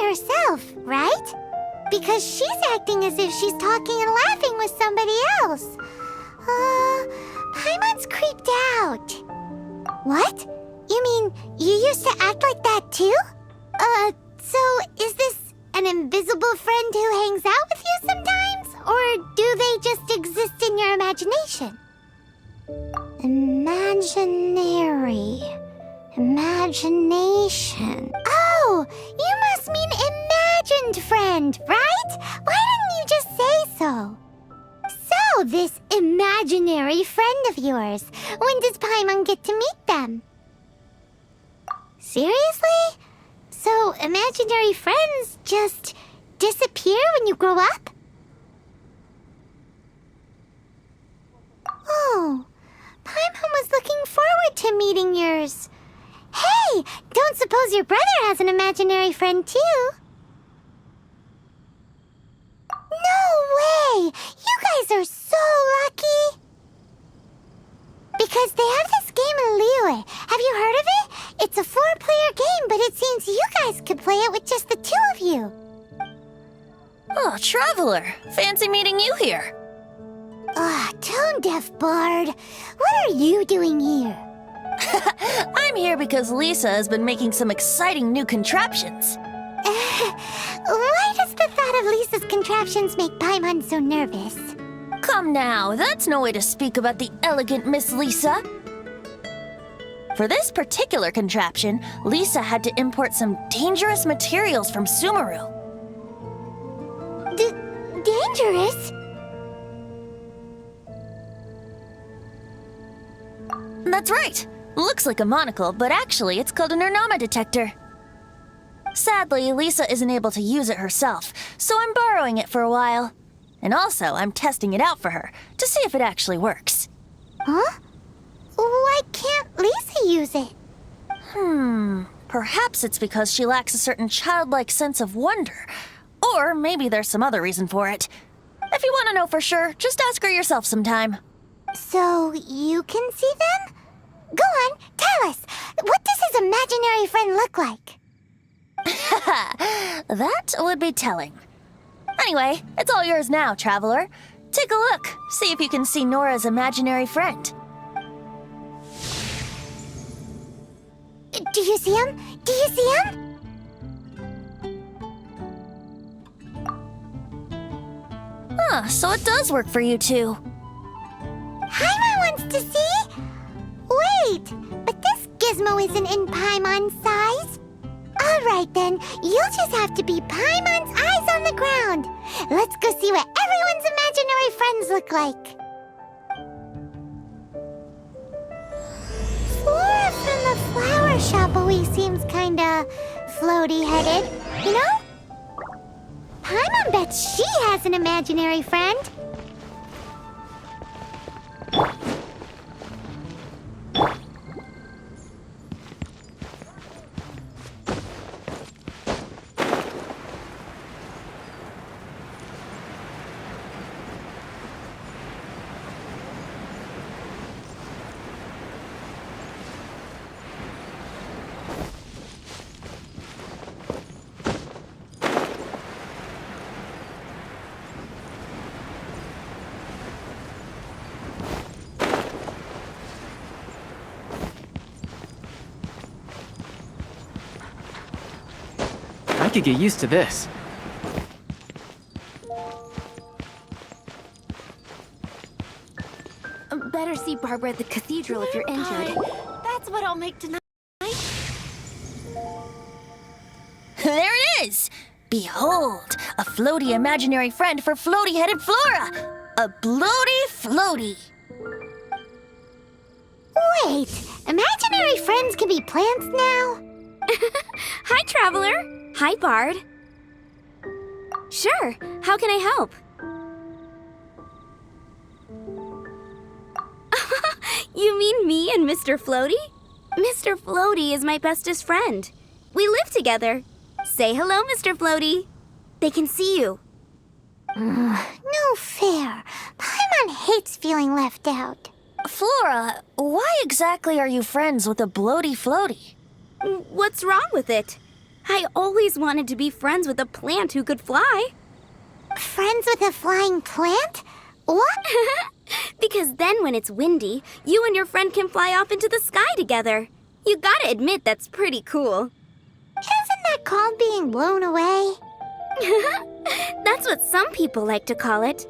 herself, right? Because she's acting as if she's talking and laughing with somebody else. Paimon's creeped out. What? You mean you used to act like that too? So is this an invisible friend who hangs out with you sometimes? Or do they just exist in your imagination? Imagination. Oh, you must mean imagined friend, right? Why didn't you just say so? So, this imaginary friend of yours, when does Paimon get to meet them? Seriously? So, imaginary friends just disappear when you grow up? Oh, Paimon was looking forward to meeting yours. Hey, don't suppose your brother has an imaginary friend too? No way! You guys are so lucky! Because they have this game in Liyue. Have you heard of it? It's a 4-player game, but it seems you guys could play it with just the 2 of you. Oh, Traveler! Fancy meeting you here. Tone-deaf Bard. What are you doing here? I'm here because Lisa has been making some exciting new contraptions. Why does the thought of Lisa's contraptions make Paimon so nervous? Come now, that's no way to speak about the elegant Miss Lisa. For this particular contraption, Lisa had to import some dangerous materials from Sumeru. Dangerous? That's right. Looks like a monocle, but actually it's called an Ernama detector. Sadly, Lisa isn't able to use it herself, so I'm borrowing it for a while. And also, I'm testing it out for her, to see if it actually works. Huh? Why can't Lisa use it? Perhaps it's because she lacks a certain childlike sense of wonder. Or maybe there's some other reason for it. If you want to know for sure, just ask her yourself sometime. So, you can see them? Go on, tell us. What does his imaginary friend look like? That would be telling. Anyway, it's all yours now, Traveler. Take a look, see if you can see Nora's imaginary friend. Do you see him? Do you see him? So it does work for you two. Paimon wants to see? Wait, but this gizmo isn't in Paimon's size. All right then, you'll just have to be Paimon's eyes on the ground. Let's go see what everyone's imaginary friends look like. Flora from the flower shop always seems kinda floaty-headed, you know? Paimon bets she has an imaginary friend. I could get used to this. Better see Barbara at the cathedral if you're injured. That's what I'll make tonight. There it is! Behold, a floaty imaginary friend for floaty-headed Flora! A bloaty floaty! Wait, imaginary friends can be plants now? Hi, Traveler. Hi, Bard. Sure, how can I help? You mean me and Mr. Floaty? Mr. Floaty is my bestest friend. We live together. Say hello, Mr. Floaty. They can see you. No fair. Paimon hates feeling left out. Flora, why exactly are you friends with a bloaty floaty? What's wrong with it? I always wanted to be friends with a plant who could fly. Friends with a flying plant? What? Because then when it's windy, you and your friend can fly off into the sky together. You gotta admit that's pretty cool. Isn't that called being blown away? That's what some people like to call it.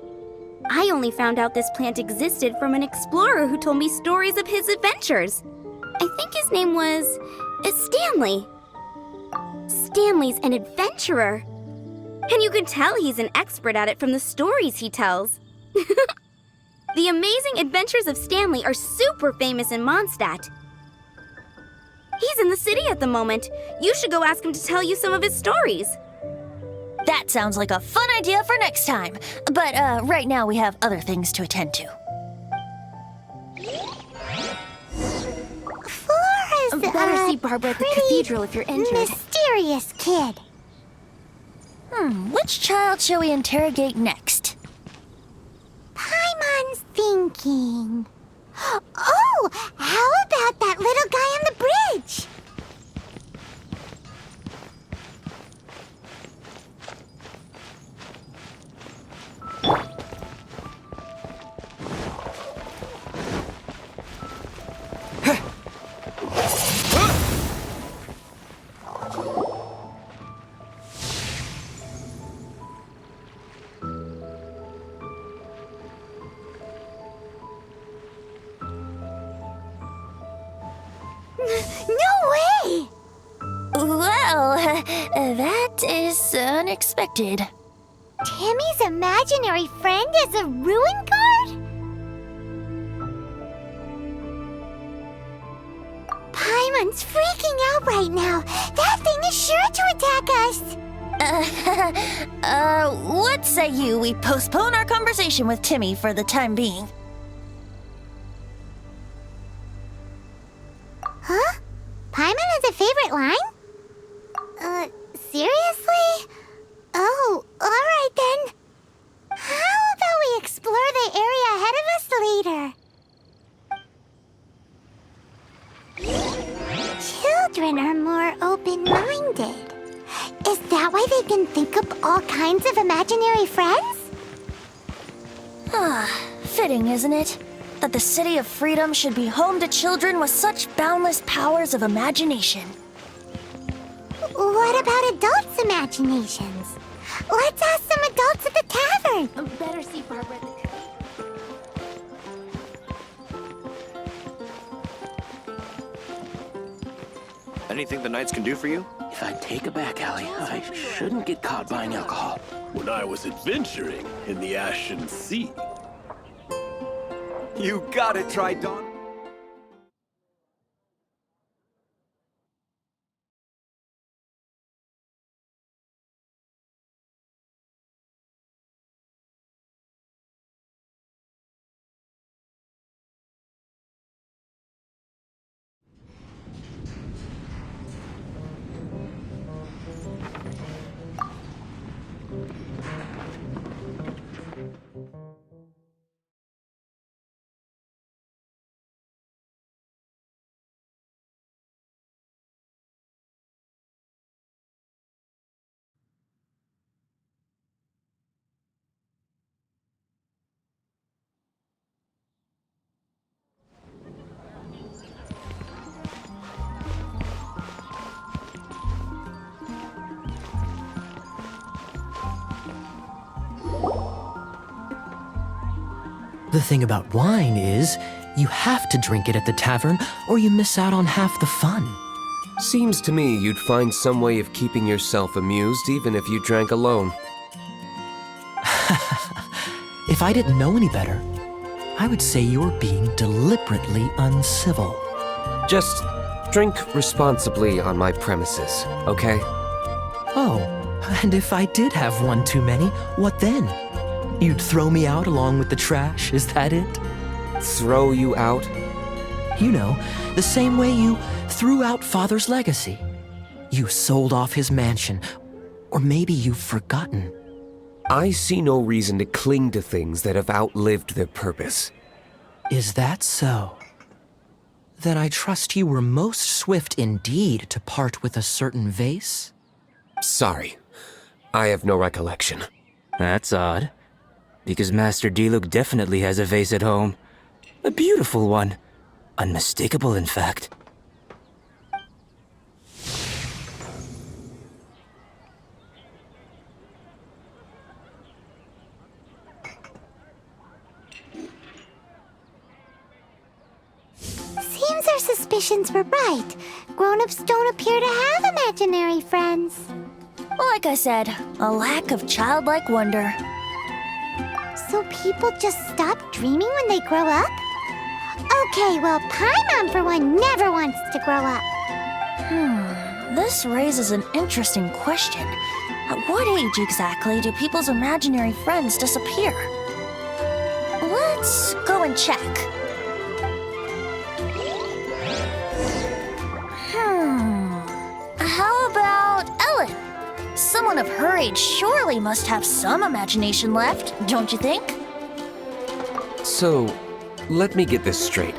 I only found out this plant existed from an explorer who told me stories of his adventures. I think his name was Stanley. Stanley's an adventurer. And you can tell he's an expert at it from the stories he tells. The amazing adventures of Stanley are super famous in Mondstadt. He's in the city at the moment. You should go ask him to tell you some of his stories. That sounds like a fun idea for next time. But right now we have other things to attend to. Flora's Better see Barbara at the pretty cathedral if you're injured. mysterious kid. Which child shall we interrogate next? Paimon's thinking. Oh, how about that little guy on the bridge? No way! Well, that is unexpected. Timmy's imaginary friend is a ruin guard? Paimon's freaking out right now. That thing is sure to attack us. What say you we postpone our conversation with Timmy for the time being? Huh? Paimon has a favorite line? Seriously? Oh, alright then. How about we explore the area ahead of us later? Children are more open-minded. Is that why they can think up all kinds of imaginary friends? Fitting, isn't it? That the City of Freedom should be home to children with such boundless powers of imagination. What about adults' imaginations? Let's ask some adults at the tavern. Better see Barbara at the Anything the Knights can do for you? If I take a back alley, I shouldn't get caught buying alcohol. When I was adventuring in the Ashen Sea. You gotta try Dawn. The thing about wine is, you have to drink it at the tavern, or you miss out on half the fun. Seems to me you'd find some way of keeping yourself amused even if you drank alone. If I didn't know any better, I would say you're being deliberately uncivil. Just drink responsibly on my premises, okay? Oh, and if I did have one too many, what then? You'd throw me out along with the trash, is that it? Throw you out? You know, the same way you threw out Father's legacy. You sold off his mansion, or maybe you've forgotten. I see no reason to cling to things that have outlived their purpose. Is that so? Then I trust you were most swift indeed to part with a certain vase? Sorry. I have no recollection. That's odd. Because Master Diluc definitely has a vase at home. A beautiful one. Unmistakable, in fact. Seems our suspicions were right. Grown-ups don't appear to have imaginary friends. Like I said, a lack of childlike wonder. So people just stop dreaming when they grow up? Okay, well, Paimon for one never wants to grow up. This raises an interesting question. At what age exactly do people's imaginary friends disappear? Let's go and check. How about Ellen? Someone of her age surely must have some imagination left, don't you think? So, let me get this straight.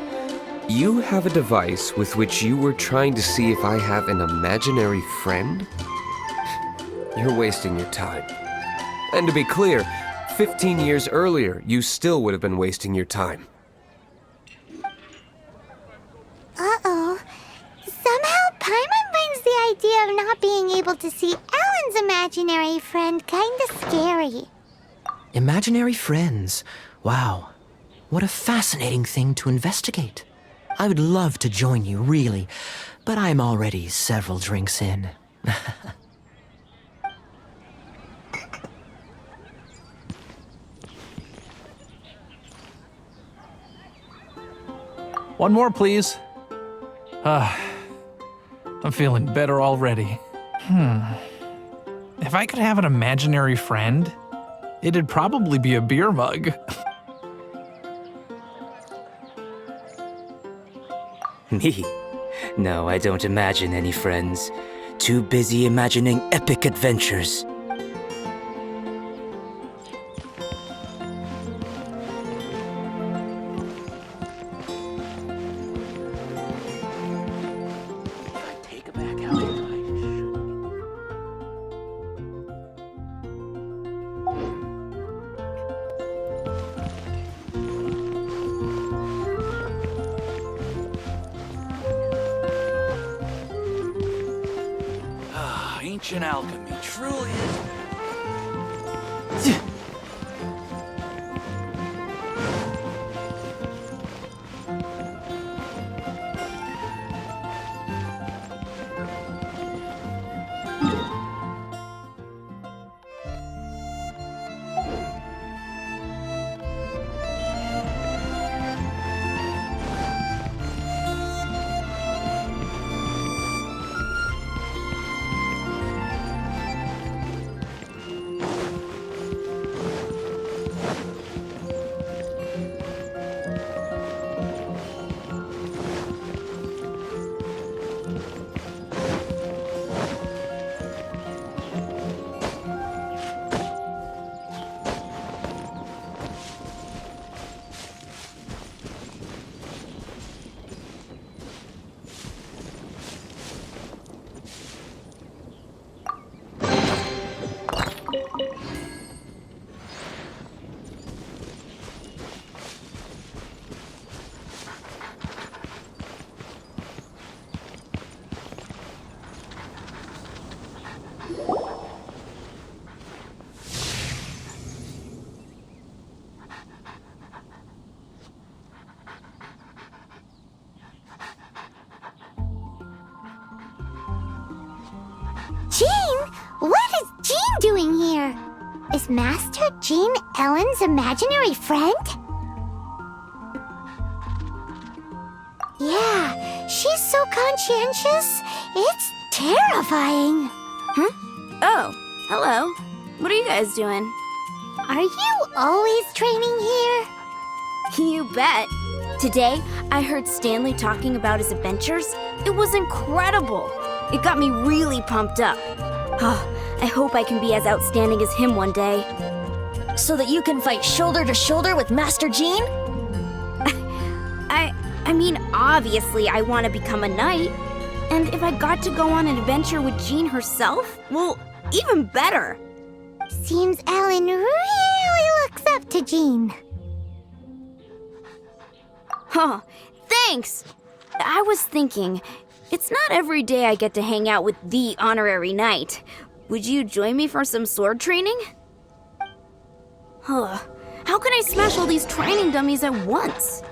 You have a device with which you were trying to see if I have an imaginary friend? You're wasting your time. And to be clear, 15 years earlier, you still would have been wasting your time. Uh-oh. Somehow Paimon finds the idea of not being able to see Ellen's imaginary friend kinda scary. Imaginary friends. Wow. What a fascinating thing to investigate. I would love to join you, really, but I'm already several drinks in. One more, please. I'm feeling better already. If I could have an imaginary friend, it'd probably be a beer mug. Me? No, I don't imagine any friends. Too busy imagining epic adventures. Take it back, Allie. I shouldn't. Ancient alchemy truly is. Jean? What is Jean doing here? Is Master Jean Ellen's imaginary friend? Yeah, she's so conscientious. It's terrifying. Oh, hello. What are you guys doing? Are you always training here? You bet. Today, I heard Stanley talking about his adventures. It was incredible. It got me really pumped up. I hope I can be as outstanding as him one day. So that you can fight shoulder to shoulder with Master Jean? I mean, obviously I want to become a knight. And if I got to go on an adventure with Jean herself, well, even better. Seems Ellen really looks up to Jean. Oh, thanks. I was thinking, it's not every day I get to hang out with the honorary knight. Would you join me for some sword training? How can I smash all these training dummies at once?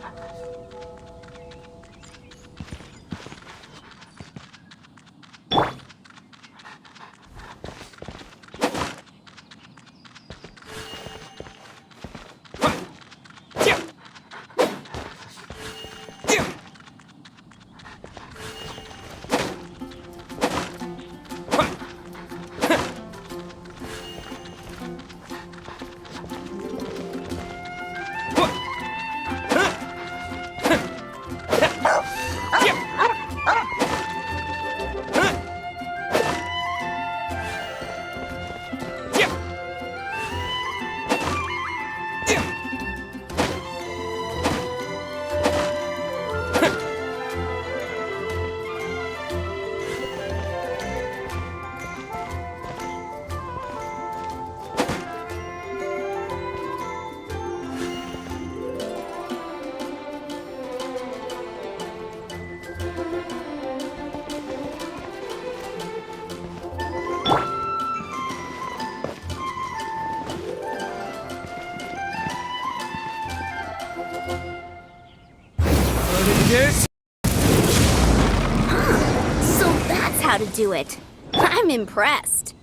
So that's how to do it. I'm impressed.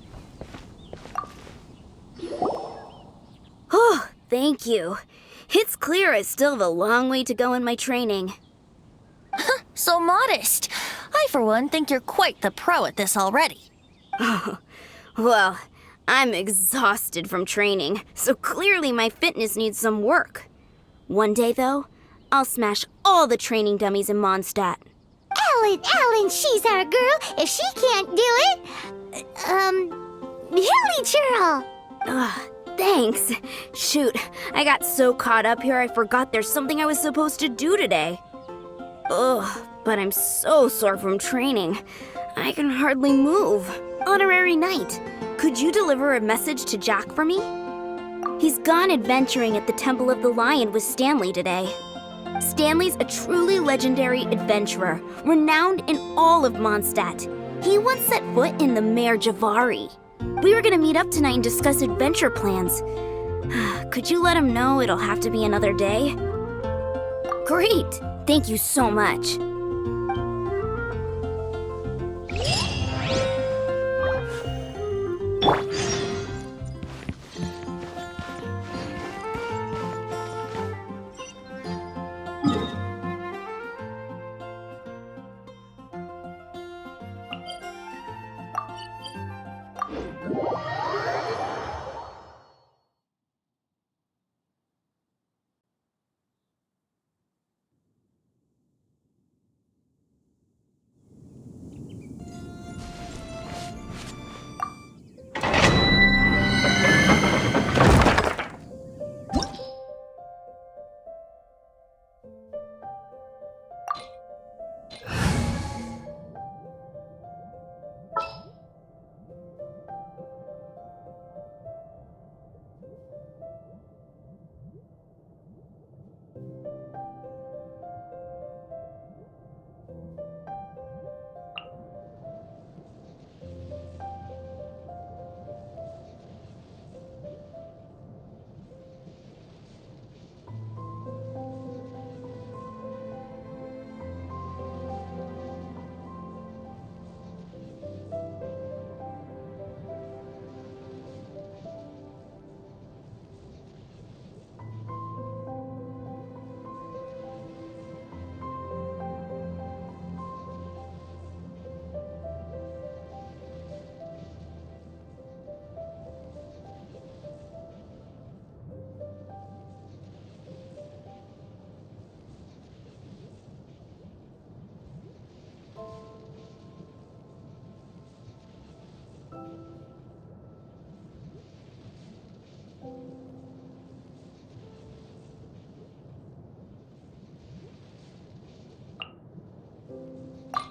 Oh, thank you. It's clear I still have a long way to go in my training. So modest. I, for one, think you're quite the pro at this already. Well, I'm exhausted from training, so clearly my fitness needs some work. One day, though, I'll smash all the training dummies in Mondstadt. Ellen, she's our girl. If she can't do it, Hilly Churl. Thanks. Shoot, I got so caught up here I forgot there's something I was supposed to do today. Ugh, but I'm so sore from training. I can hardly move. Honorary Knight, could you deliver a message to Jack for me? He's gone adventuring at the Temple of the Lion with Stanley today. Stanley's a truly legendary adventurer, renowned in all of Mondstadt. He once set foot in the Mare Javari. We were gonna meet up tonight and discuss adventure plans. Could you let him know it'll have to be another day? Great! Thank you so much.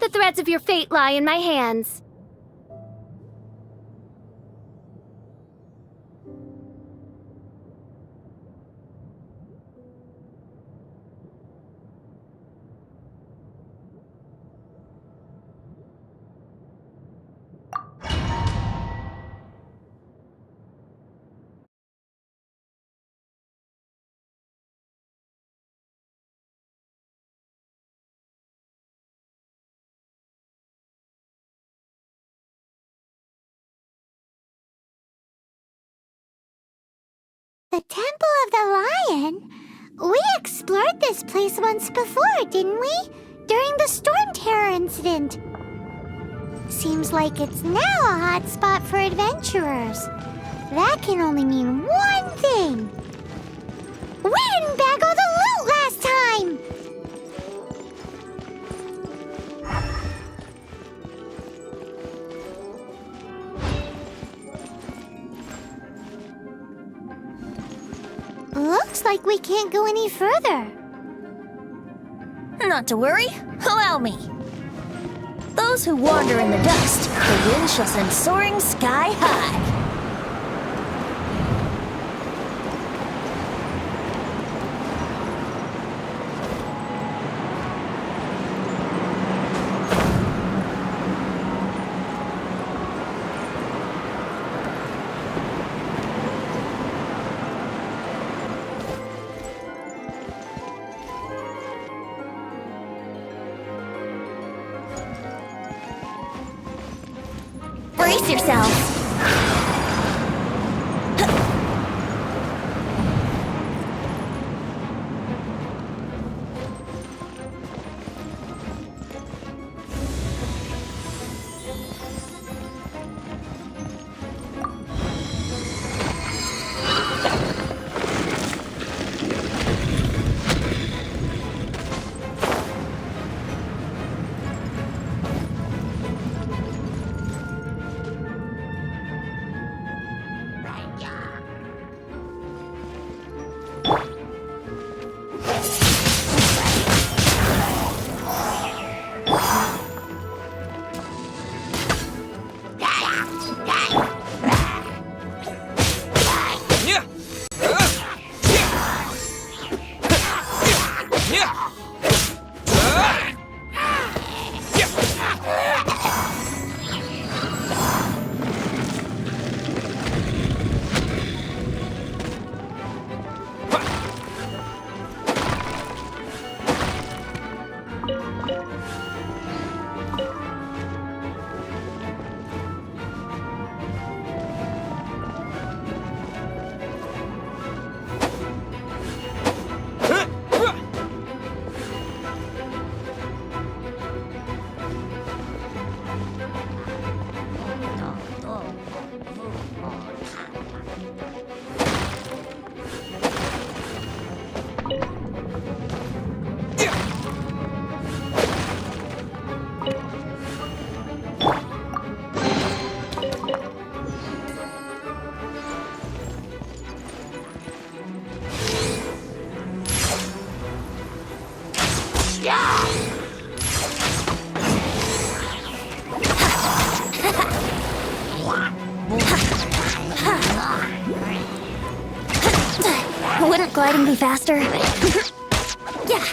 The threads of your fate lie in my hands. The Temple of the Lion? We explored this place once before, didn't we? During the Storm Terror incident. Seems like it's now a hot spot for adventurers. That can only mean one thing. We didn't bag all the loot last time! Looks like we can't go any further. Not to worry, allow me. Those who wander in the dust, the wind shall send soaring sky high. Brace yourselves! Wouldn't gliding be faster? Yeah.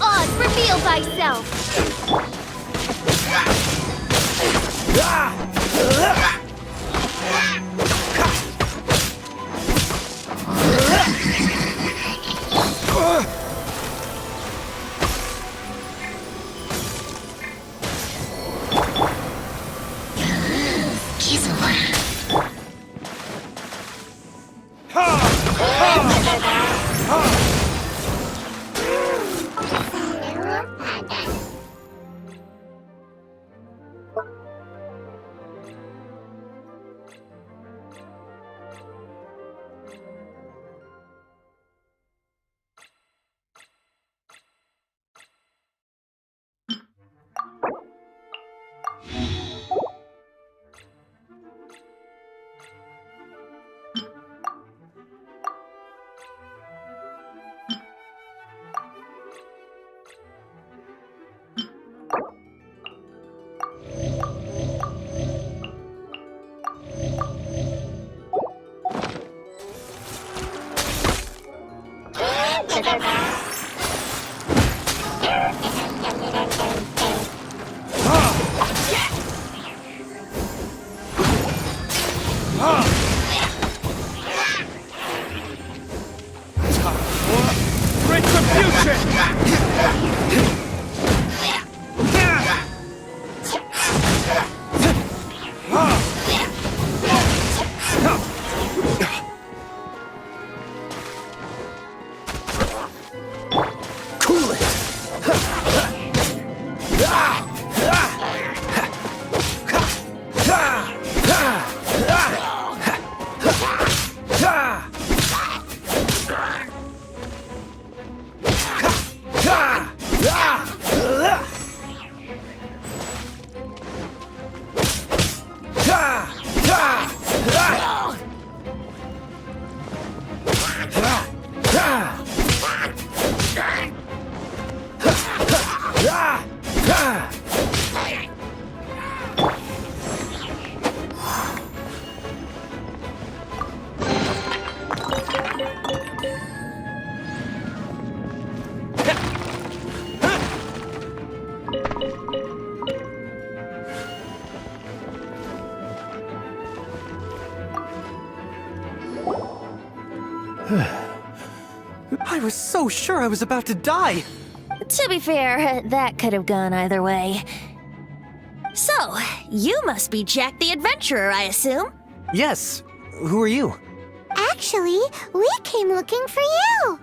Oz, reveal thyself! I was so sure I was about to die. To be fair, that could have gone either way. So, you must be Jack the Adventurer, I assume? Yes. Who are you? Actually, we came looking for you.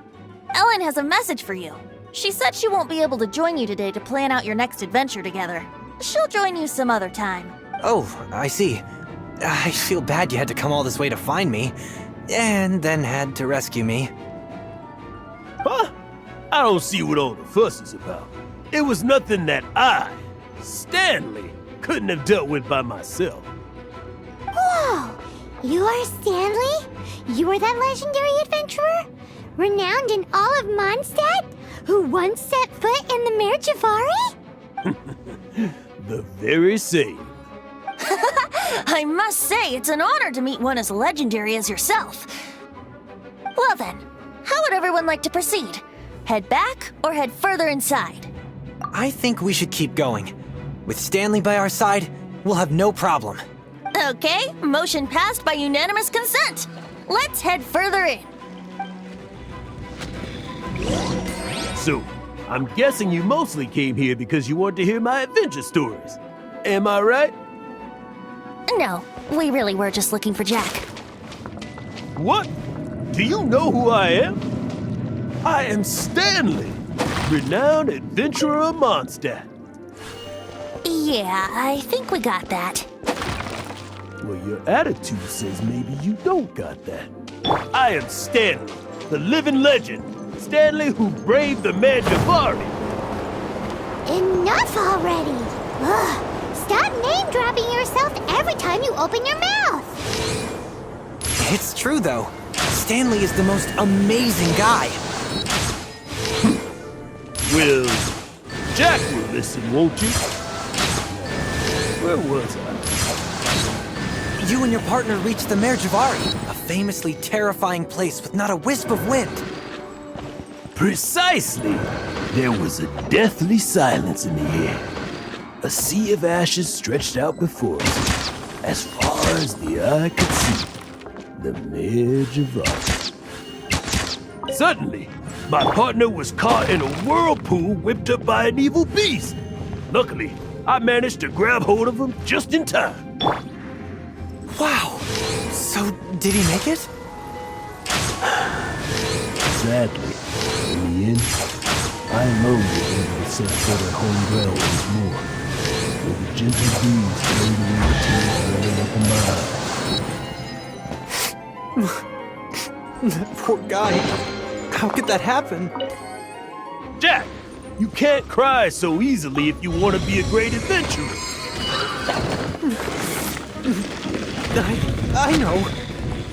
Ellen has a message for you. She said she won't be able to join you today to plan out your next adventure together. She'll join you some other time. Oh, I see. I feel bad you had to come all this way to find me, and then had to rescue me. Huh? I don't see what all the fuss is about. It was nothing that I, Stanley, couldn't have dealt with by myself. Whoa! You are Stanley? You are that legendary adventurer? Renowned in all of Mondstadt? Who once set foot in the Mare Javari? The very same. I must say, it's an honor to meet one as legendary as yourself. Well then, how would everyone like to proceed? Head back or head further inside? I think we should keep going. With Stanley by our side, we'll have no problem. Okay, motion passed by unanimous consent. Let's head further in. So, I'm guessing you mostly came here because you want to hear my adventure stories. Am I right? No, we really were just looking for Jack. What? Do you know who I am? I am Stanley, renowned adventurer of Mondstadt. Yeah, I think we got that. Well, your attitude says maybe you don't got that. I am Stanley, the living legend. Stanley who braved the Manjavari. Enough already! Ugh, stop name-dropping yourself every time you open your mouth! It's true, though. Stanley is the most amazing guy. Well, Jack will listen, won't you? Where was I? You and your partner reached the Mare Javari, a famously terrifying place with not a wisp of wind. Precisely! There was a deathly silence in the air. A sea of ashes stretched out before us, as far as the eye could see. The Mare Javari. Suddenly, my partner was caught in a whirlpool whipped up by an evil beast. Luckily, I managed to grab hold of him just in time. Wow! So, did he make it? Sadly, in the end, I alone was able to set foot at home ground once more, with a gentle breeze blowing away the tears running up in my eyes. That poor guy. How could that happen? Jack, you can't cry so easily if you want to be a great adventurer. I know.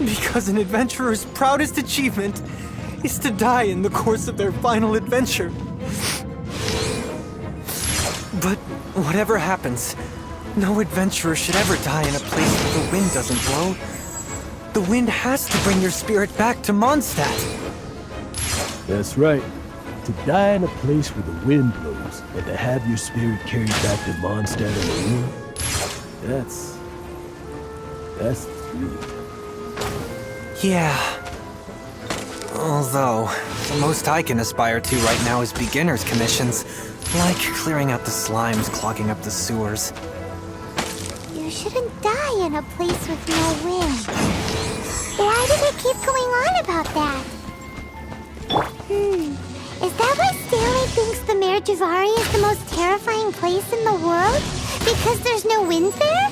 Because an adventurer's proudest achievement is to die in the course of their final adventure. But whatever happens, no adventurer should ever die in a place where the wind doesn't blow. The wind has to bring your spirit back to Mondstadt. That's right. To die in a place where the wind blows, and to have your spirit carried back to Mondstadt on the wind, that's the truth. Yeah. Although, the most I can aspire to right now is beginner's commissions, like clearing out the slimes clogging up the sewers. You shouldn't die in a place with no wind. Why do they keep going on about that? Is that why Stanley thinks the Mare Javari is the most terrifying place in the world? Because there's no wind there?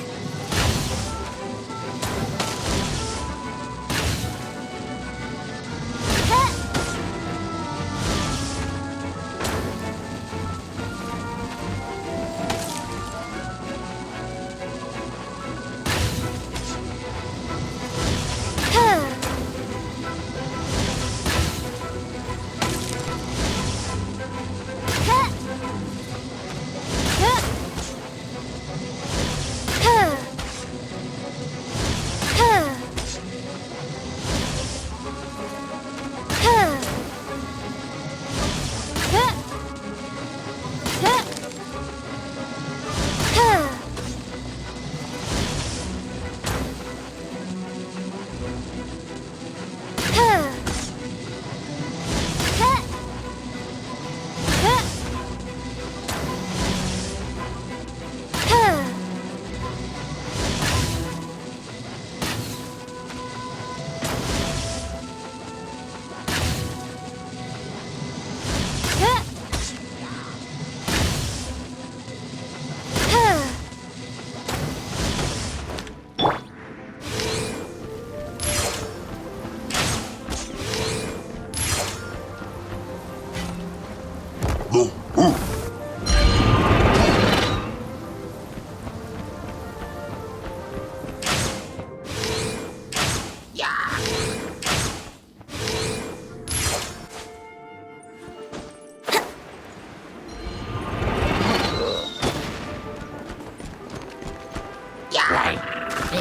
Oh,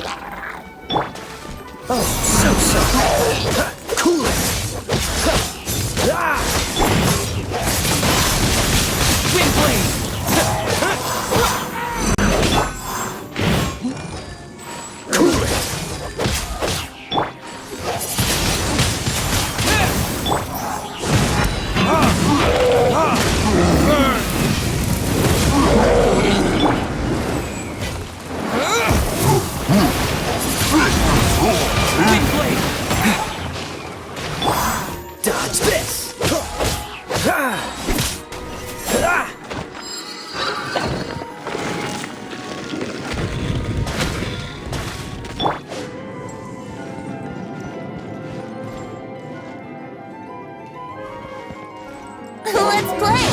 so. Cool it. Wind blade! Cool it. Wind blade! Dodge this. Let's play!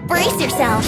Brace yourself!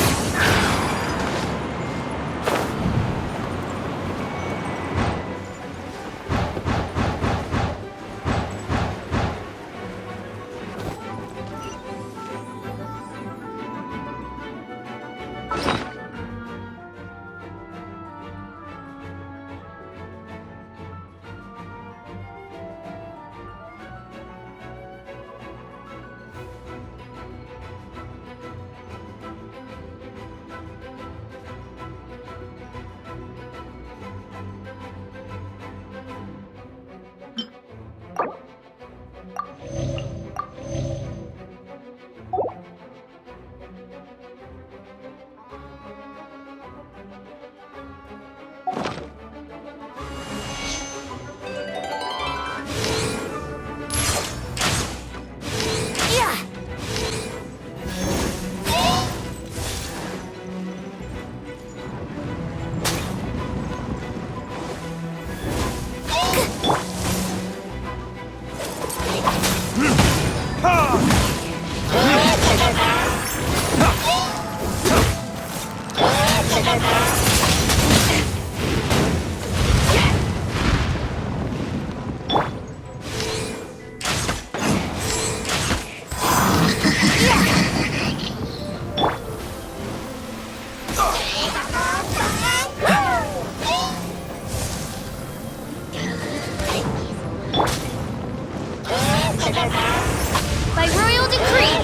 By royal decree!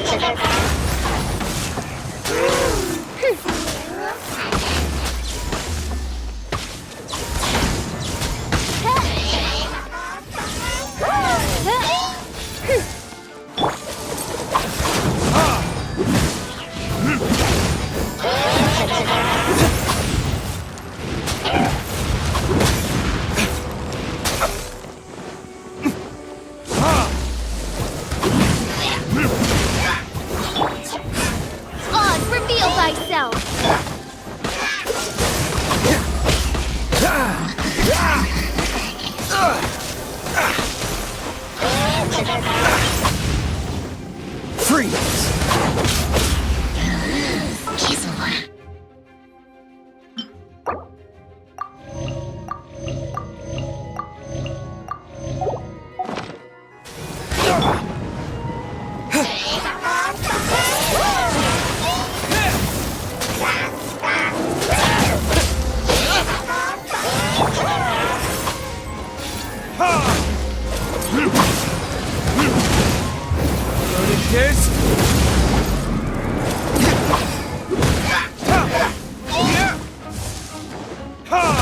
Oz, reveal thyself! Freeze! Ha!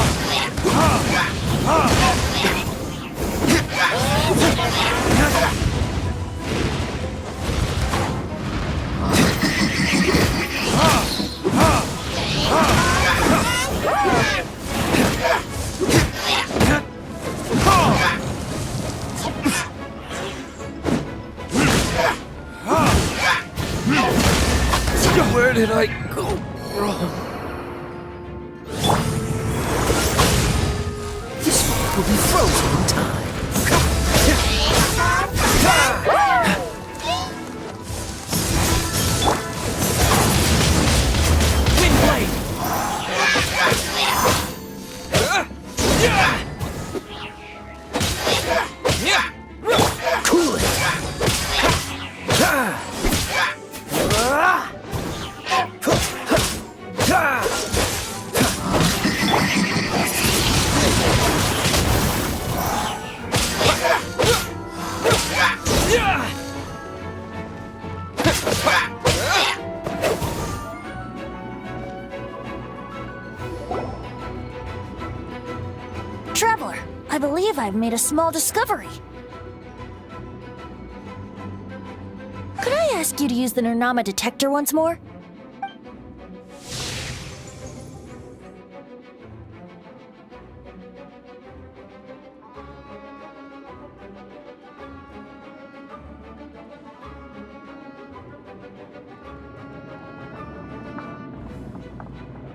did I go wrong? This one will be frozen in time. Windblade! Cool it! Traveler, I believe I've made a small discovery. Could I ask you to use the Nernama detector once more?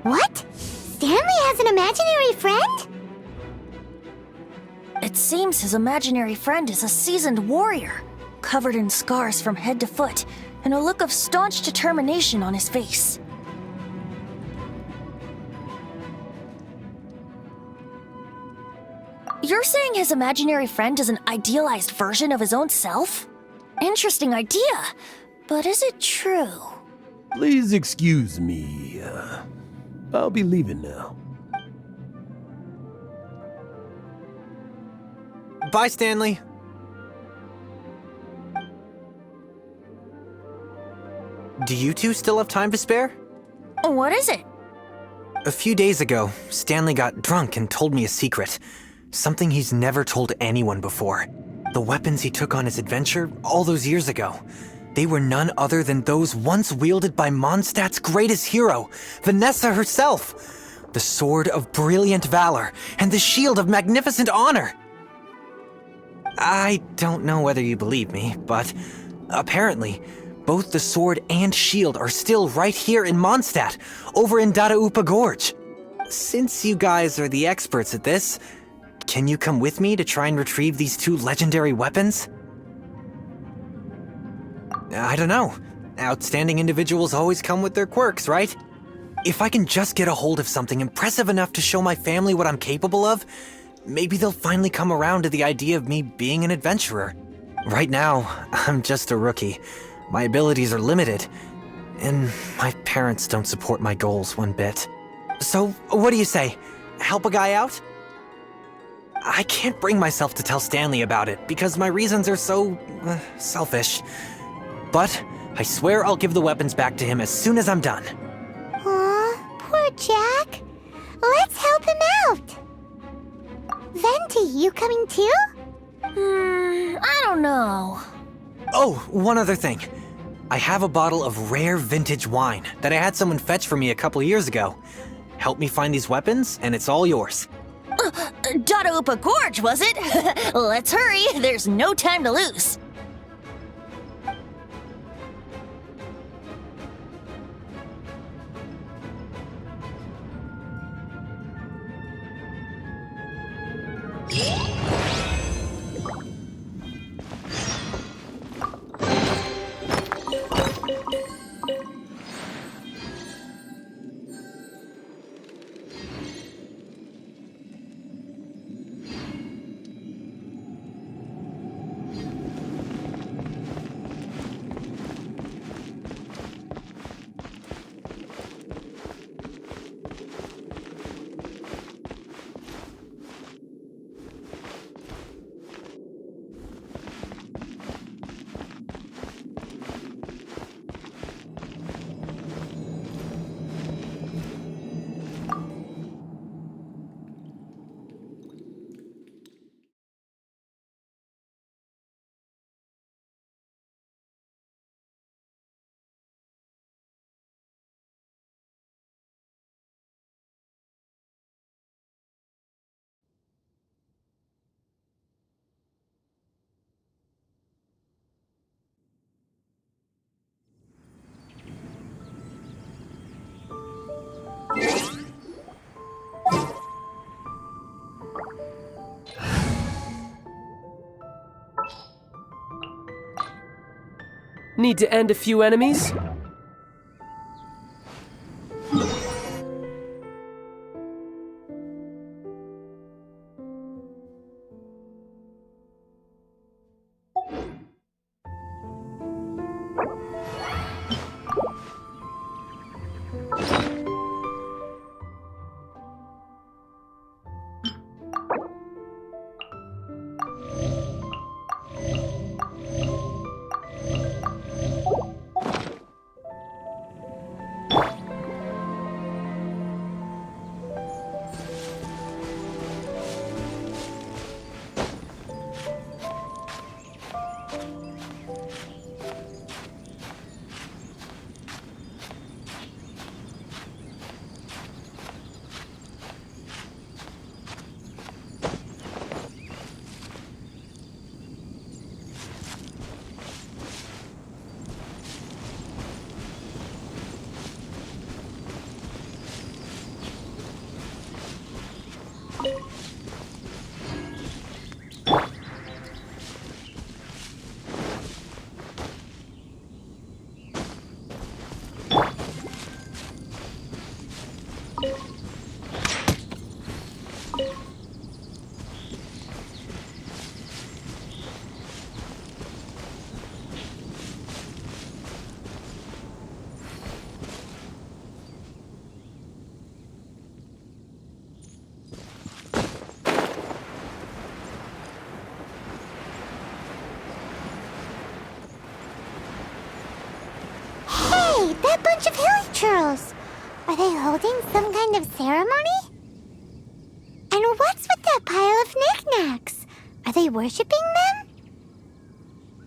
What? Stanley has an imaginary friend? It seems his imaginary friend is a seasoned warrior, covered in scars from head to foot, and a look of staunch determination on his face. You're saying his imaginary friend is an idealized version of his own self? Interesting idea, but is it true? Please excuse me. I'll be leaving now. Bye, Stanley. Do you two still have time to spare? What is it? A few days ago, Stanley got drunk and told me a secret. Something he's never told anyone before. The weapons he took on his adventure all those years ago. They were none other than those once wielded by Mondstadt's greatest hero, Vanessa herself. The sword of brilliant valor and the shield of magnificent honor. I don't know whether you believe me, but apparently, both the sword and shield are still right here in Mondstadt, over in Dadaupa Gorge. Since you guys are the experts at this, can you come with me to try and retrieve these two legendary weapons? I don't know. Outstanding individuals always come with their quirks, right? If I can just get a hold of something impressive enough to show my family what I'm capable of, maybe they'll finally come around to the idea of me being an adventurer. Right now, I'm just a rookie. My abilities are limited, and my parents don't support my goals one bit. So, what do you say? Help a guy out? I can't bring myself to tell Stanley about it because my reasons are so selfish. But I swear I'll give the weapons back to him as soon as I'm done. Aw, poor Jack. Let's help him out. Venti, you coming too? I don't know. Oh, one other thing. I have a bottle of rare vintage wine that I had someone fetch for me a couple years ago. Help me find these weapons, and it's all yours. Dadaupa Gorge, was it? Let's hurry, there's no time to lose. Need to end a few enemies? Hey, that bunch of hilly churls! Are they holding some kind of ceremony? And what's with that pile of knickknacks? Are they worshipping them?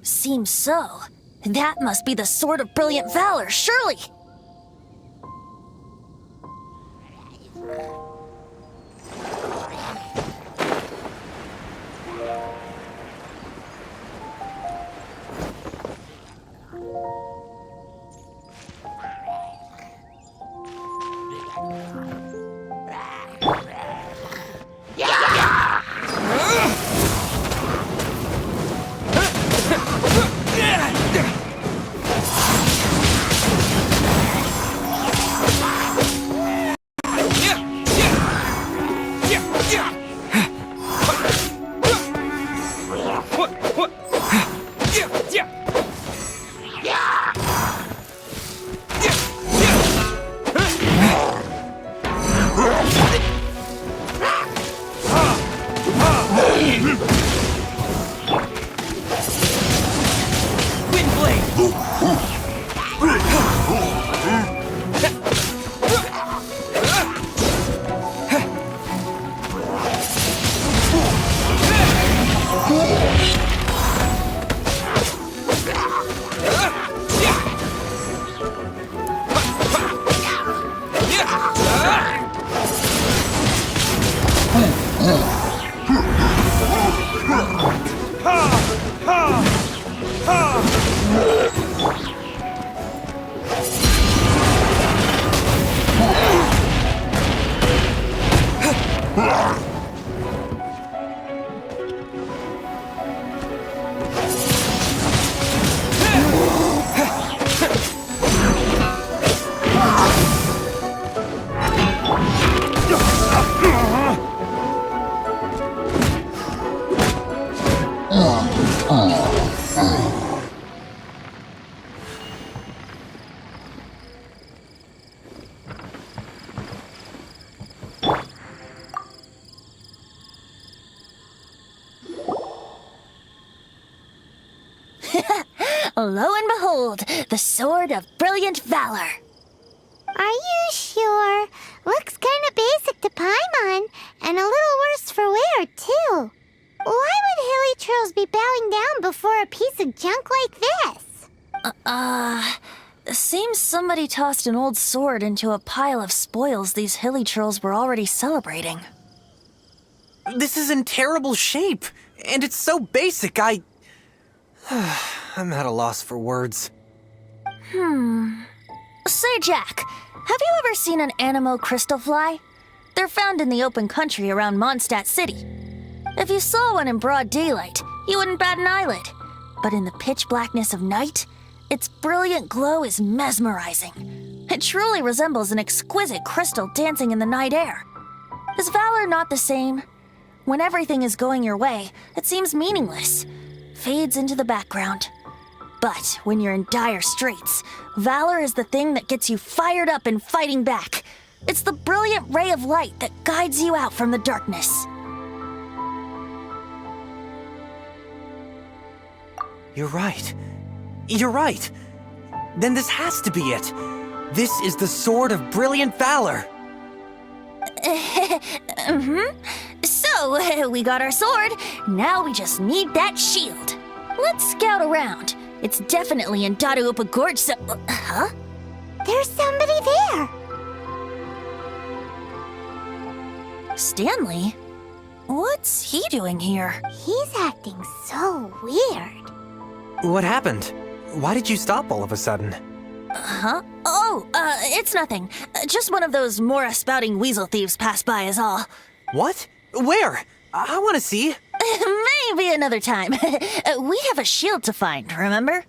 Seems so. That must be the Sword of Brilliant Valor, surely! Lo and behold, the Sword of Brilliant Valor. Are you sure? Looks kinda basic to Paimon, and a little worse for wear, too. Why would hilly churls be bowing down before a piece of junk like this? Seems somebody tossed an old sword into a pile of spoils these hilly churls were already celebrating. This is in terrible shape, and it's so basic, I'm at a loss for words. Say, Jack, have you ever seen an Anemo crystal fly? They're found in the open country around Mondstadt City. If you saw one in broad daylight, you wouldn't bat an eyelid. But in the pitch blackness of night, Its brilliant glow is mesmerizing. It truly resembles an exquisite crystal dancing in the night air. Is valor not the same? When everything is going your way, it seems meaningless, fades into the background. But when you're in dire straits, valor is the thing that gets you fired up and fighting back. It's the brilliant ray of light that guides you out from the darkness. You're right. You're right. Then this has to be it. This is the Sword of Brilliant Valor. So, we got our sword. Now we just need that shield. Let's scout around. It's definitely in Dadaupa Gorge, so... Huh? There's somebody there. Stanley? What's he doing here? He's acting so weird. What happened? Why did you stop all of a sudden? Huh? Oh, it's nothing. Just one of those Mora spouting weasel thieves passed by is all. What? Where? I want to see. Maybe another time. We have a shield to find, remember?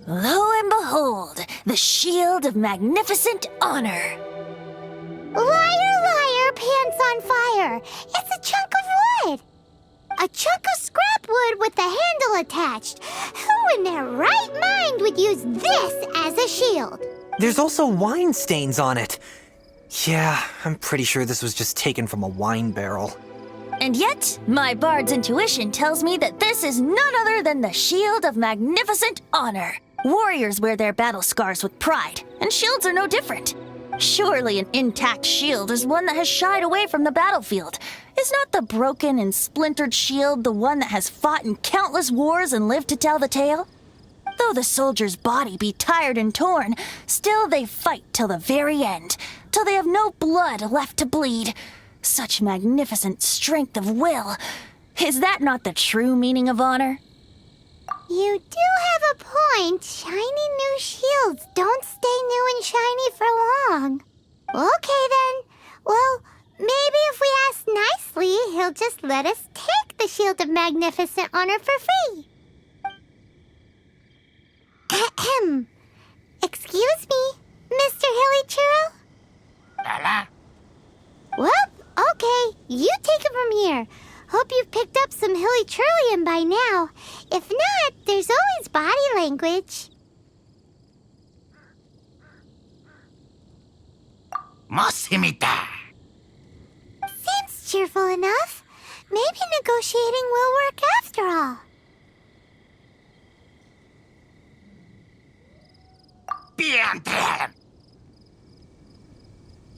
Lo and behold, the shield of magnificent honor. Liar, liar, pants on fire. It's a chunk of wood. A chunk of scrap wood with the handle attached. Who in their right mind would use this as a shield? There's also wine stains on it. Yeah, I'm pretty sure this was just taken from a wine barrel. And yet, my bard's intuition tells me that this is none other than the shield of magnificent honor. Warriors wear their battle scars with pride, and shields are no different. Surely an intact shield is one that has shied away from the battlefield. Is not the broken and splintered shield the one that has fought in countless wars and lived to tell the tale? Though the soldier's body be tired and torn, still they fight till the very end, till they have no blood left to bleed. Such magnificent strength of will. Is that not the true meaning of honor? You do have a point. Shiny new shields don't stay new and shiny for long. Okay then. Well, maybe if we ask nicely, he'll just let us take the Shield of Magnificent Honor for free. Ahem. Excuse me, Mr. Hilly Churro? Well, okay. You take it from here. Hope you've picked up some Hilly Churlian by now. If not, there's always body language. Seems cheerful enough. Maybe negotiating will work after all.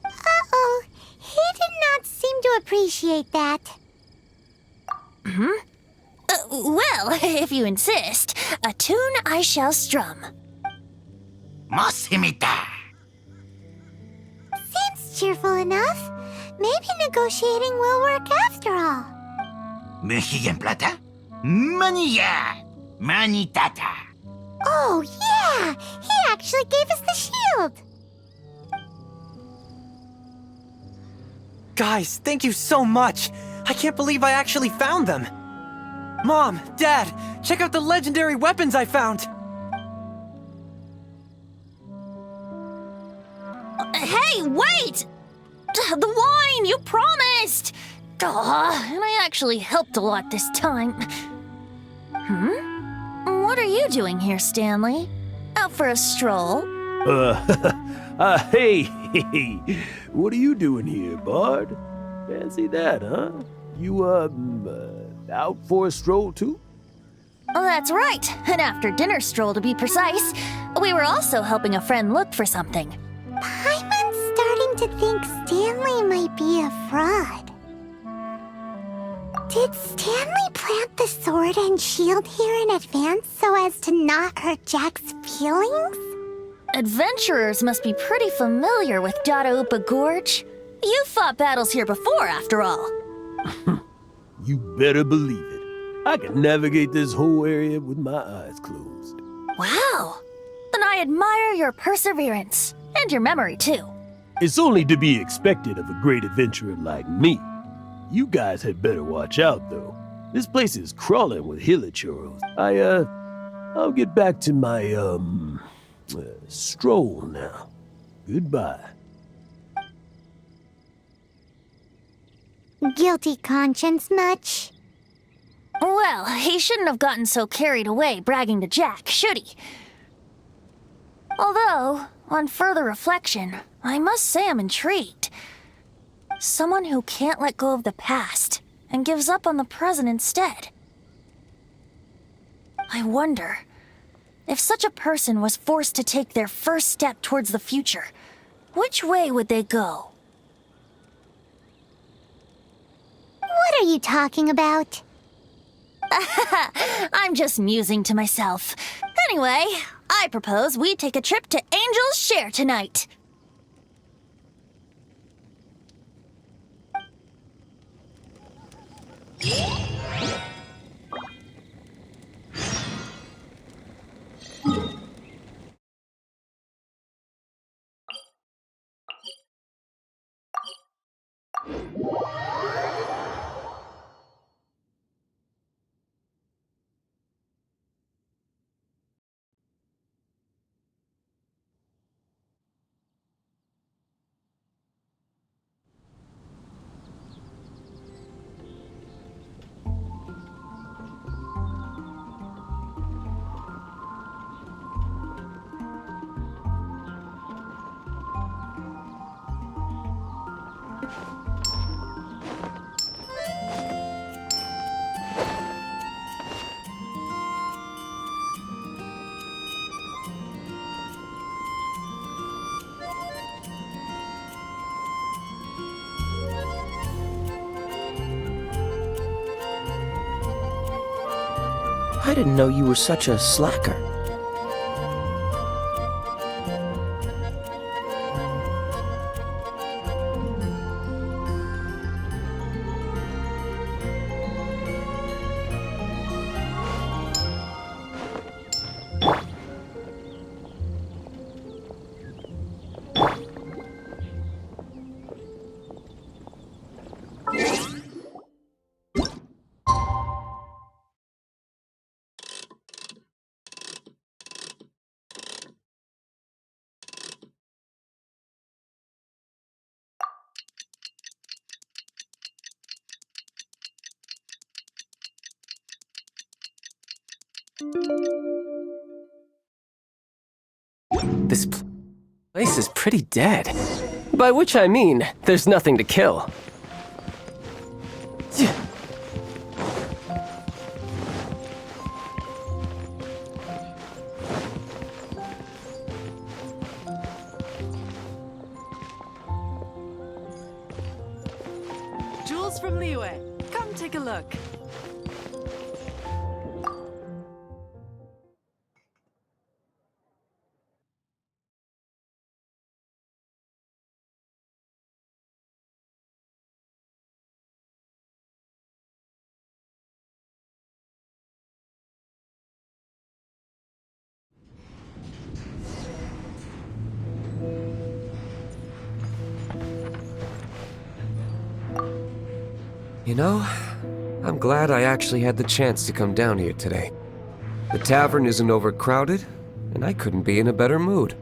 Uh-oh. He did not seem to appreciate that. Well, if you insist, a tune I shall strum. Seems cheerful enough. Maybe negotiating will work after all. Oh, yeah! He actually gave us the shield! Guys, thank you so much! I can't believe I actually found them! Mom, Dad, check out the legendary weapons I found! Hey, wait! The wine, you promised! And I actually helped a lot this time. What are you doing here, Stanley? Out for a stroll? Hey, what are you doing here, Bard? Fancy that, huh? You, out for a stroll too? Oh, that's right. An after-dinner stroll, to be precise. We were also helping a friend look for something. Paimon's starting to think Stanley might be a fraud. Did Stanley plant the sword and shield here in advance so as to not hurt Jack's feelings? Adventurers must be pretty familiar with Dadaupa Gorge. You fought battles here before, after all. You better believe it. I can navigate this whole area with my eyes closed. Wow. Then I admire your perseverance. And your memory, too. It's only to be expected of a great adventurer like me. You guys had better watch out, though. This place is crawling with hilichurros. I'll get back to my, stroll now. Goodbye. Guilty conscience much? Well, he shouldn't have gotten so carried away bragging to Jack, should he? Although, on further reflection, I must say I'm intrigued. Someone who can't let go of the past and gives up on the present instead. I wonder, if such a person was forced to take their first step towards the future, which way would they go? What are you talking about? I'm just musing to myself. Anyway, I propose we take a trip to Angel's Share tonight. I didn't know you were such a slacker. This place is pretty dead. By which I mean, there's nothing to kill. Jules from Liyue, come take a look. You know, I'm glad I actually had the chance to come down here today. The tavern isn't overcrowded, and I couldn't be in a better mood.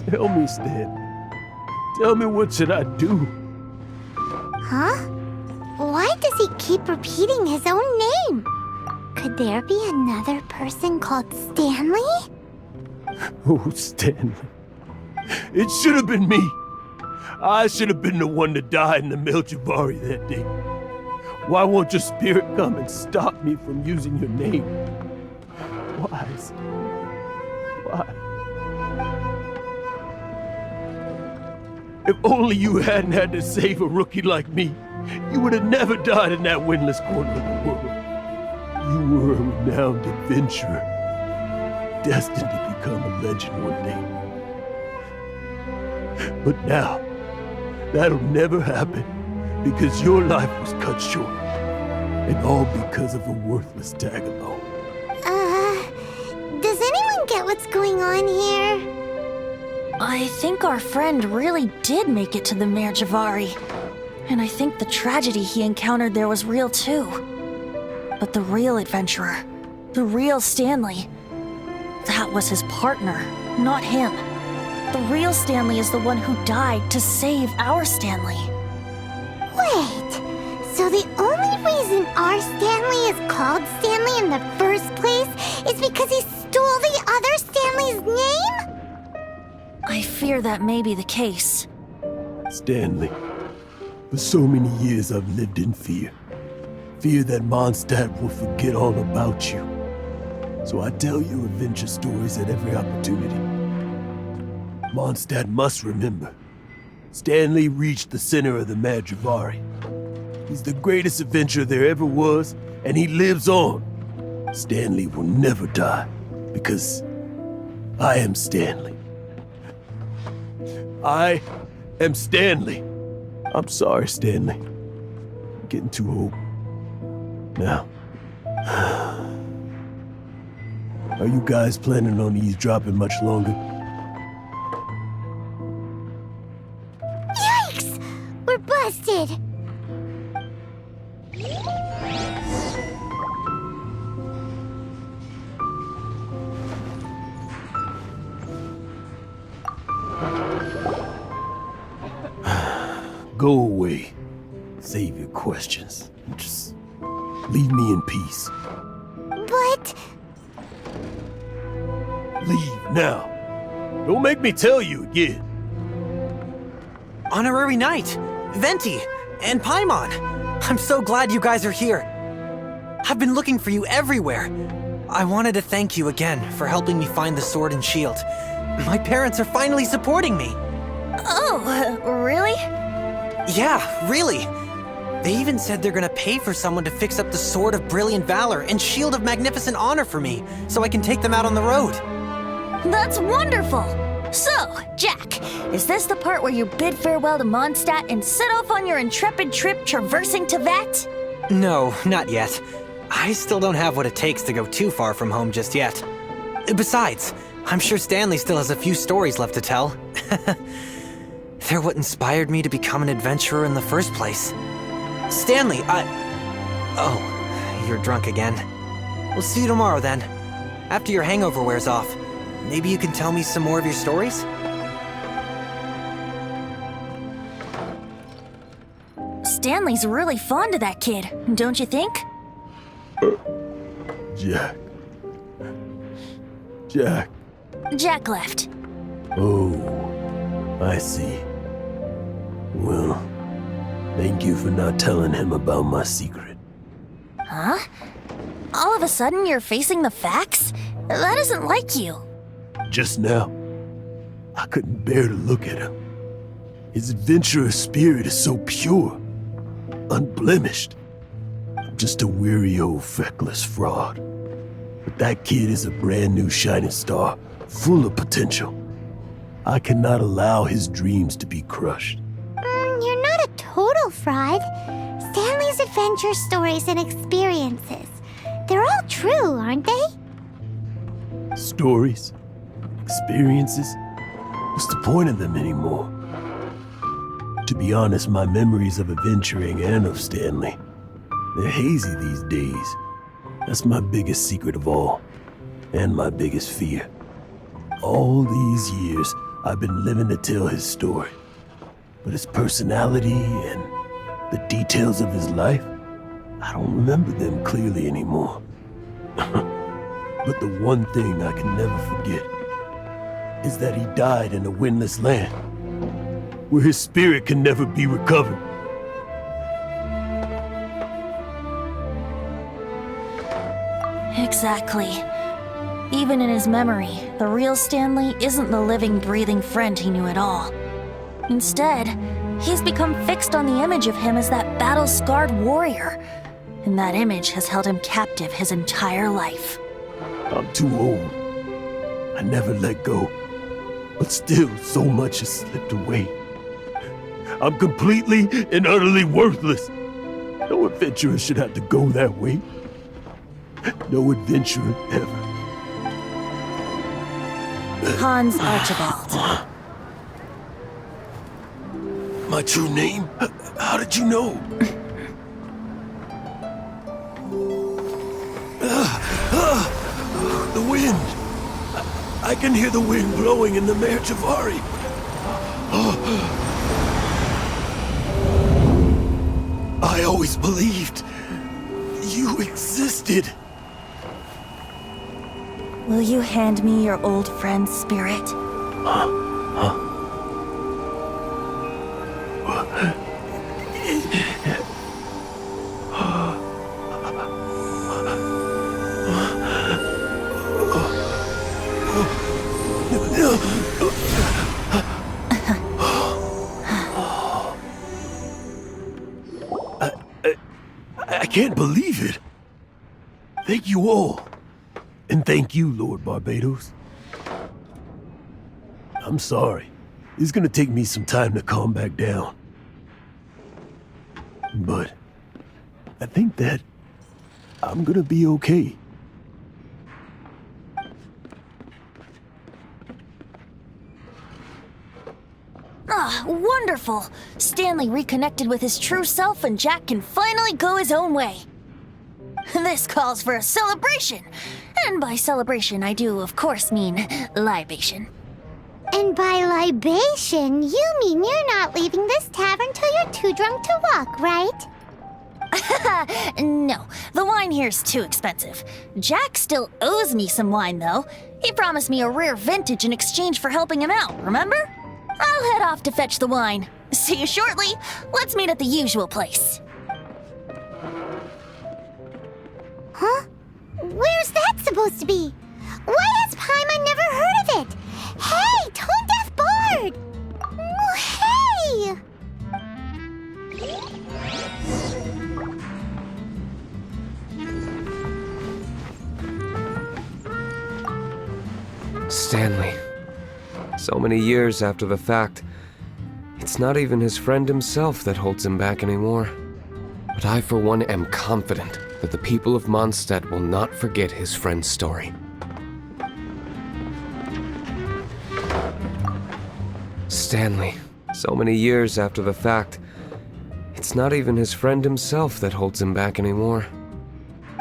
Tell me, Stan. Tell me, what should I do? Huh? Why does he keep repeating his own name? Could there be another person called Stanley? Oh, Stanley. It should have been me. I should have been the one to die in the Melchivari that day. Why won't your spirit come and stop me from using your name? Why, Stanley? Why? If only you hadn't had to save a rookie like me, you would have never died in that windless corner of the world. You were a renowned adventurer, destined to become a legend one day. But now, that'll never happen, because your life was cut short, and all because of a worthless tag-along. Does anyone get what's going on here? I think our friend really did make it to the Mare Javari. And I think the tragedy he encountered there was real too. But the real adventurer, the real Stanley, that was his partner, not him. The real Stanley is the one who died to save our Stanley. Wait, so the only reason our Stanley is called Stanley in the first place is because he stole the other Stanley's name? I fear that may be the case. Stanley, for so many years I've lived in fear. Fear that Mondstadt will forget all about you. So I tell you adventure stories at every opportunity. Mondstadt must remember. Stanley reached the center of the Mare Javari. He's the greatest adventurer there ever was, and he lives on. Stanley will never die, because I am Stanley. I am Stanley. I'm sorry, Stanley. I'm getting too old. Now, are you guys planning on eavesdropping much longer? Yikes! We're busted! Go away. Save your questions. Just leave me in peace. But... Leave now. Don't make me tell you again. Honorary Knight, Venti, and Paimon. I'm so glad you guys are here. I've been looking for you everywhere. I wanted to thank you again for helping me find the sword and shield. My parents are finally supporting me. Oh, really? Yeah, really. They even said they're gonna pay for someone to fix up the Sword of Brilliant Valor and Shield of Magnificent Honor for me, so I can take them out on the road. That's wonderful! So, Jack, is this the part where you bid farewell to Mondstadt and set off on your intrepid trip traversing Teyvat? No, not yet. I still don't have what it takes to go too far from home just yet. Besides, I'm sure Stanley still has a few stories left to tell. They're what inspired me to become an adventurer in the first place. Stanley, Oh, you're drunk again. We'll see you tomorrow then. After your hangover wears off, maybe you can tell me some more of your stories? Stanley's really fond of that kid, don't you think? Jack. Jack. Jack left. Oh, I see. Well, thank you for not telling him about my secret. Huh? All of a sudden you're facing the facts? That isn't like you. Just now, I couldn't bear to look at him. His adventurous spirit is so pure, unblemished. I'm just a weary old feckless fraud. But that kid is a brand new shining star, full of potential. I cannot allow his dreams to be crushed. You're not a total fraud. Stanley's adventure stories and experiences. They're all true, aren't they? Stories? Experiences? What's the point of them anymore? To be honest, my memories of adventuring and of Stanley, they're hazy these days. That's my biggest secret of all, and my biggest fear. All these years, I've been living to tell his story. But his personality and the details of his life, I don't remember them clearly anymore. But the one thing I can never forget is that he died in a windless land, where his spirit can never be recovered. Exactly. Even in his memory, the real Stanley isn't the living, breathing friend he knew at all. Instead, he's become fixed on the image of him as that battle-scarred warrior, and that image has held him captive his entire life. I'm too old. I never let go. But still, so much has slipped away. I'm completely and utterly worthless. No adventurer should have to go that way. No adventurer ever. Hans Archibald. My true name? How did you know? The wind. I can hear the wind blowing in the Mare Javari. I always believed you existed. Will you hand me your old friend's spirit? I can't believe it. Thank you all. And thank you, Lord Barbados. I'm sorry. It's gonna take me some time to calm back down. But I think that I'm gonna be okay. Ah, wonderful! Stanley reconnected with his true self and Jack can finally go his own way. This calls for a celebration. And by celebration, I do, of course, mean libation. And by libation, you mean you're not leaving this tavern till you're too drunk to walk, right? No, the wine here's too expensive. Jack still owes me some wine, though. He promised me a rare vintage in exchange for helping him out, remember? I'll head off to fetch the wine. See you shortly. Let's meet at the usual place. Huh? Where's that supposed to be? Why has Paimon never heard of it? Hey, Tone Deaf Bard! Oh, hey! Stanley. So many years after the fact, it's not even his friend himself that holds him back anymore. But I, for one, am confident that the people of Mondstadt will not forget his friend's story. Stanley. So many years after the fact, it's not even his friend himself that holds him back anymore.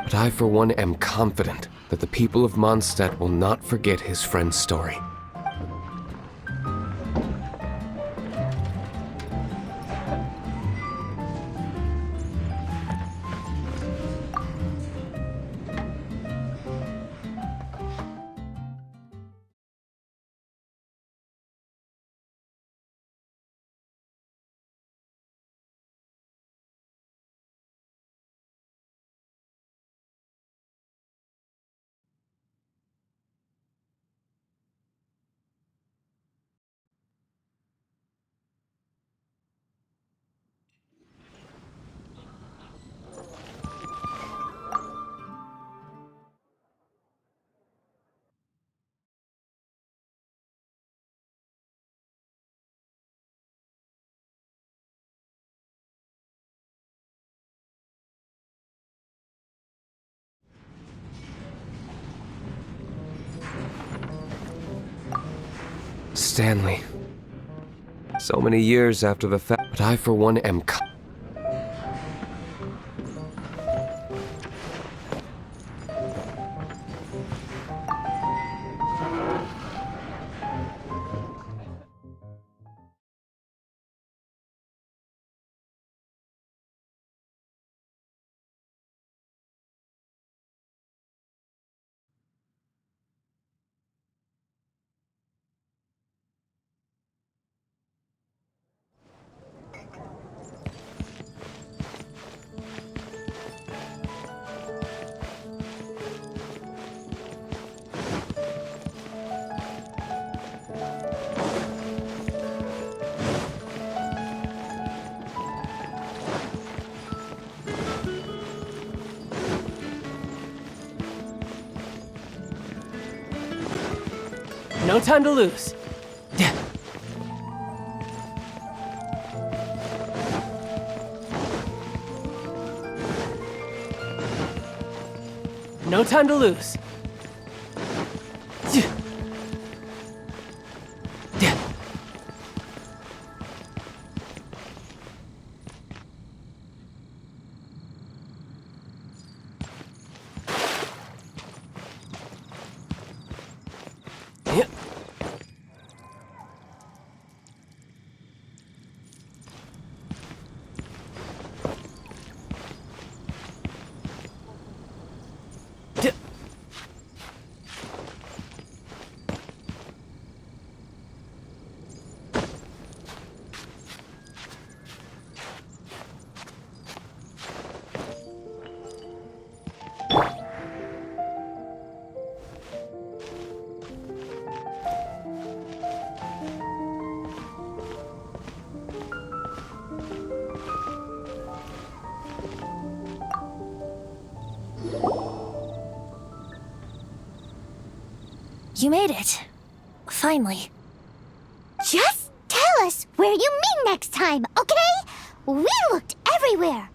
But I, for one, am confident that the people of Mondstadt will not forget his friend's story. Stanley. So many years after the fact, but I, for one, am No time to lose. No time to lose. You made it. Finally. Just tell us where you meet next time, okay? We looked everywhere.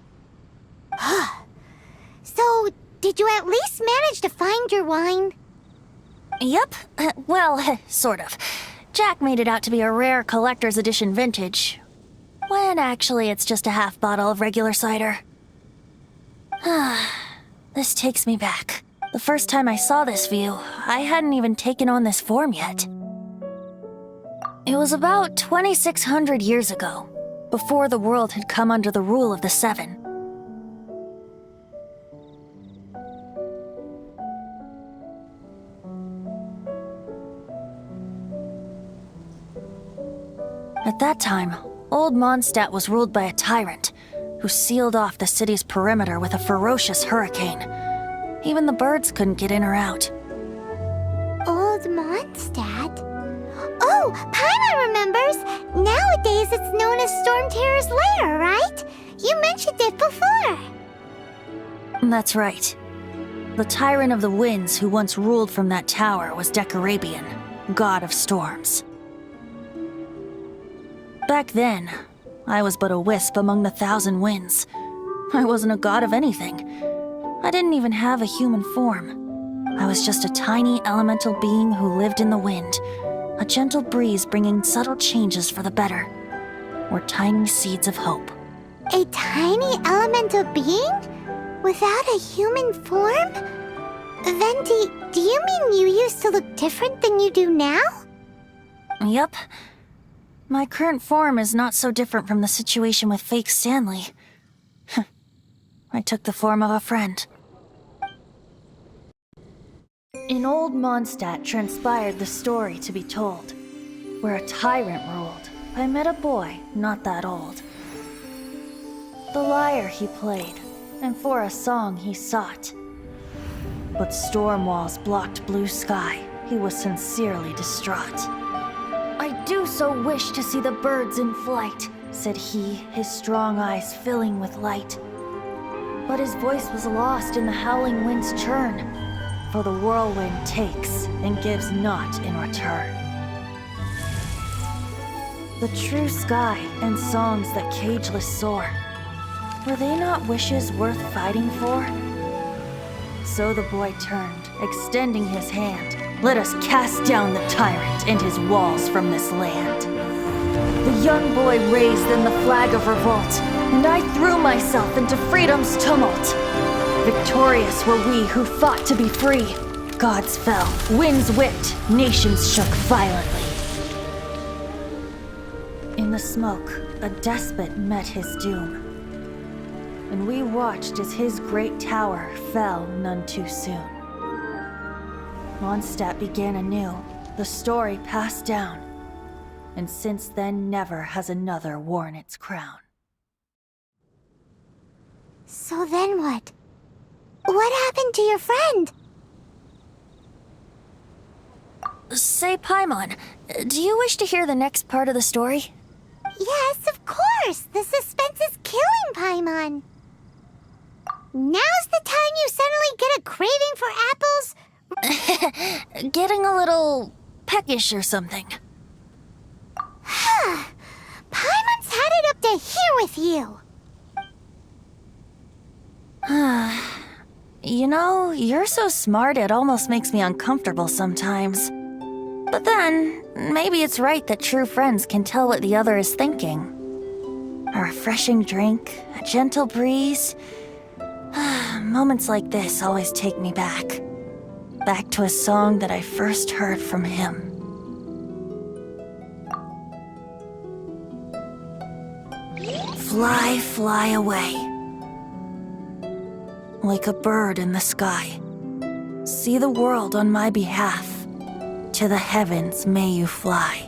So, did you at least manage to find your wine? Yep. Well, sort of. Jack made it out to be a rare collector's edition vintage, when actually it's just a half bottle of regular cider. This takes me back. The first time I saw this view, I hadn't even taken on this form yet. It was about 2,600 years ago, before the world had come under the rule of the Seven. At that time, Old Mondstadt was ruled by a tyrant who sealed off the city's perimeter with a ferocious hurricane. Even the birds couldn't get in or out. Old Mondstadt? Oh, Paimon remembers! Nowadays it's known as Storm Terror's lair, right? You mentioned it before. That's right. The Tyrant of the Winds who once ruled from that tower was Decarabian, god of storms. Back then, I was but a wisp among the thousand winds. I wasn't a god of anything. I didn't even have a human form. I was just a tiny elemental being who lived in the wind, a gentle breeze bringing subtle changes for the better, or tiny seeds of hope. A tiny elemental being? Without a human form? Venti, do you mean you used to look different than you do now? Yep. My current form is not so different from the situation with fake Stanley. I took the form of a friend. In old Mondstadt transpired the story to be told, where a tyrant ruled. I met a boy not that old. The lyre he played, and for a song he sought. But storm walls blocked blue sky. He was sincerely distraught. I do so wish to see the birds in flight, said he, his strong eyes filling with light. But his voice was lost in the howling wind's churn, for the whirlwind takes and gives not in return. The true sky and songs that cageless soar, were they not wishes worth fighting for? So the boy turned, extending his hand. Let us cast down the tyrant and his walls from this land. The young boy raised then the flag of revolt, and I threw myself into freedom's tumult. Victorious were we who fought to be free. Gods fell, winds whipped, nations shook violently. In the smoke, a despot met his doom, and we watched as his great tower fell none too soon. Mondstadt began anew, the story passed down, and since then never has another worn its crown. So then what? What happened to your friend? Say, Paimon, do you wish to hear the next part of the story? Yes, of course! The suspense is killing, Paimon! Now's the time you suddenly get a craving for apples? Getting a little peckish or something. Paimon's had it up to here with you! You know, you're so smart it almost makes me uncomfortable sometimes. But then, maybe it's right that true friends can tell what the other is thinking. A refreshing drink, a gentle breeze. Moments like this always take me back. Back to a song that I first heard from him. Fly, fly away. Like a bird in the sky. See the world on my behalf. To the heavens may you fly.